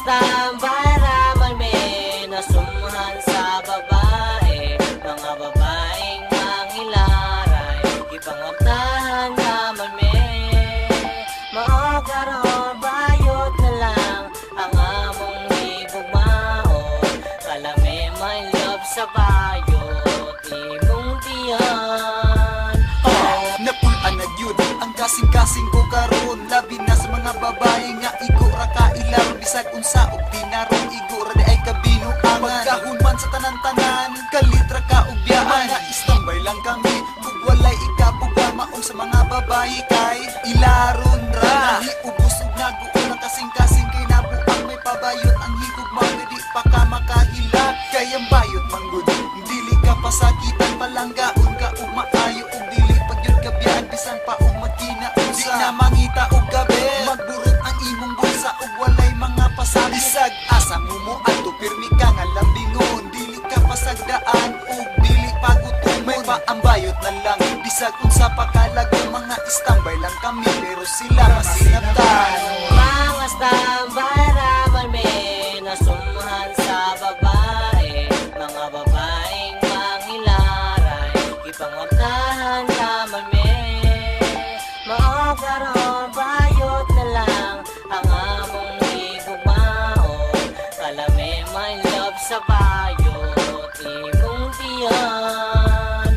tambay raman may nasumhan sa babae. Mga babaeng manghilaray, ipangabtahan naman may maogaron, bayot na lang ang among higugmaon. Kalame my love sa bayot, imong tiyan. Napulaan na yun ang kasing-kasing ko karon, labi na sa mga babae nga igo ra ka ilar, bisag unsa og dinarong igo ra di ay kabinuangan. Pagkahuman sa tanan-tanan, kalitra ka og biyaan, nga istambay lang kami ug walay ikabuga maong sa mga babae kay ilaron ra. Nahiubos ug naguon ang kasing-kasing kay nabuang may pabayot ang higugma, di pa ka makahilak kay ang bayot manggod. Dili ka pasakitan, palanggaon ka ug maayo ug dili pagyud ka biyaan, bisan pa ug magkinaunsa. Di na mangita og gabi, magburot ang imong bulsa ug walay mga pasabi. Bisag asa mo mo ato, pirmi ka nga lambingon, dili ka pasagdaan ug dili pagutumon. May paambayot na lang, bisag unsa pa kalago, mga istambay lang kami pero sila masinabtan. Mga tambay raman may nasumhan sa babae. Mga babaeng manghilaray, ipangabtahan naman may maogaron, bayot na lang ang among higugmaon. Kalame my love sa bayot, imong tiyan.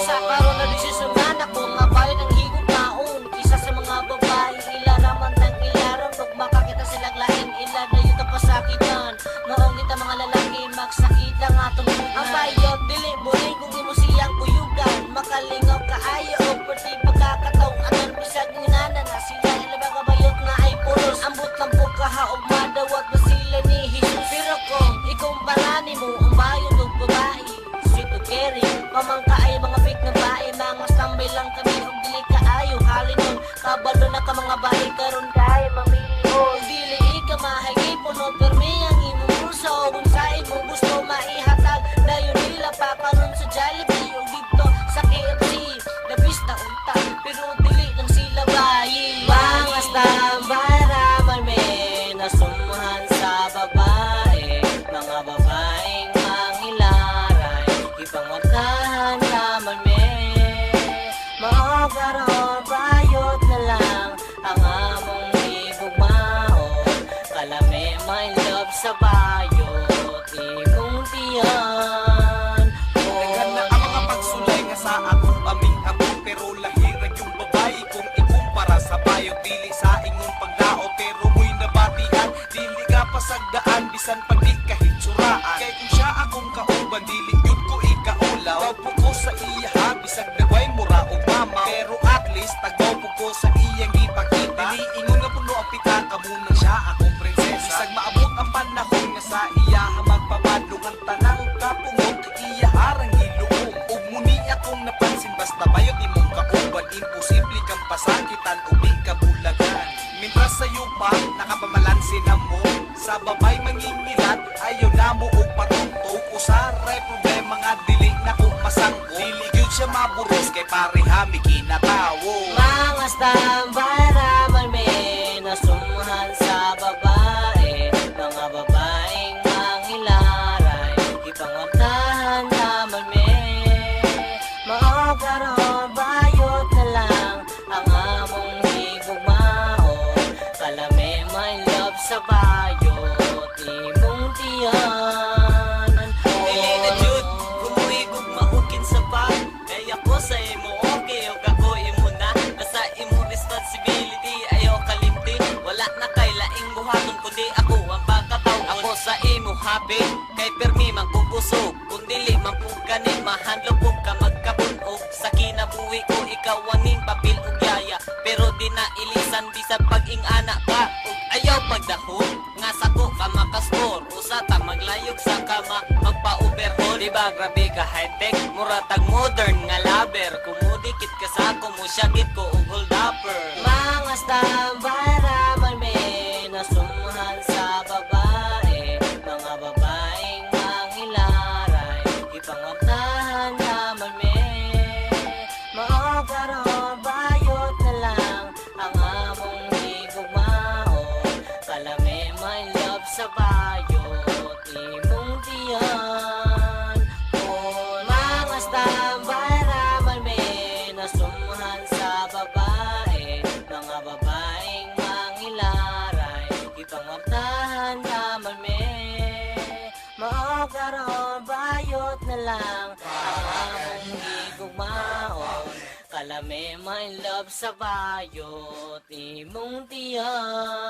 Sa karon na nagsusuman ako nga bayot ang higugmaon. Isa sa mga babaeng ilaraman ng ilaram, pag makakita silang lain iladayo ta pasakitan. Maong kita mga lalaki magsakit lang atong bugan. Ang bayot dili buling kung imo siyang kuyugan, makalingaw kaayo o perti pagkakataong anan bisag nginana na sila ilabang kabayot na ay pulos. Ambot lang po kahaog madawat na sila ni Jesus. Pero kung ikumpara nimo ang bayot ng babae, sweet o caring, pamangka ay mga fake na bae. Mga stambay lang kami og dili kaayo halinon, kabalo na ka mga bae karon kay mamili o dili ka mahigipon o permi ang imong bulsa o kung sa imong gusto maihatag dayon nila pa karon sa Jollibee o dito sa KFC. Labis na unta pero dili lang sila bayi. Mga tambay raman may nasumhan sa babae. Mga babaeng manghilaray, ipangabtahan naman may maogaron, bayot na lang ang among higugmaon. Kalame my love sa bayot, imong tiyan. Daghan na ang mga pagsulay nga sa akong aming ako, pero lahirag yung babae kung ikumpara sa bayot. Dili sa ingon pagdao pero mo'y nabatian, dili ka pasagdaan bisan pag di kahit suraan. Kay kung siya akong kauban, dili yun ko ikaulaw. Tawpo ko sa iya ha, bisag nagway mura o mama, pero at least tagawpo ko sa iyang ipakita. Dili ingon nga puno ang pita, kamunang siya akong prinsesa. Bisag maabot ang panahon nga sa iya ha magpapadlong ang tanang kapungog, iya harang hiluong. Ug muni akong napansin, basta bayot imong kauban, imposible kang pasakitan o di ka bulagan. Mintras sa'yo pa, nakapamalansin na mo, sa babay mangingilat, ayaw na mo og patuntog. Usaray problema nga dili na kong masangko, dili gyud siya maburos kay parehami kinatawo. Mga tambay raman may nasumhan sa babae. Mga babaeng manghilaray, ipangabtahan naman may maogaron, bayot na lang ang among higugmaon. Kalame my love sa bayot, imong tiyan. Dili na jud kumuhigog mahukin sa bag, kay ako sa imo okay o kako imo na. Nasa imo responsibility ayo kalimti, wala na kay laing buhaton kundi ako ang pagkataon. Ako sa imo happy kay permi man kubusog, kung dili man pug kanin mahanlog ug ka magkabunog. Sa kinabuhi ko ikaw aning papel ug yaya, pero di na ilisan bisag pag-ing anak ka ug ayaw pagdahon nga sako ka makaskor. Usa ta maglayog sa kama magpa-overhaul, di ba grabe ka high-tech, muratag modern nga laber. Kumudikit ka sa ako mo syagit ko og hold upper. Mga tambay raman may nasumhan sa babae. Mga babaeng manghilaray, ipangabtahan naman may maogaron, bayot na lang ang among higugmaon. Kalame my love sa bayot imong tiyan. Kung mga standby raman me nasumuhan sa babae, mga babaeng mangilaray, ipangabtahan raman me. Mao karon bayot na lang ang among gigugmaon. Kalame my love sa bayot imong tiyan.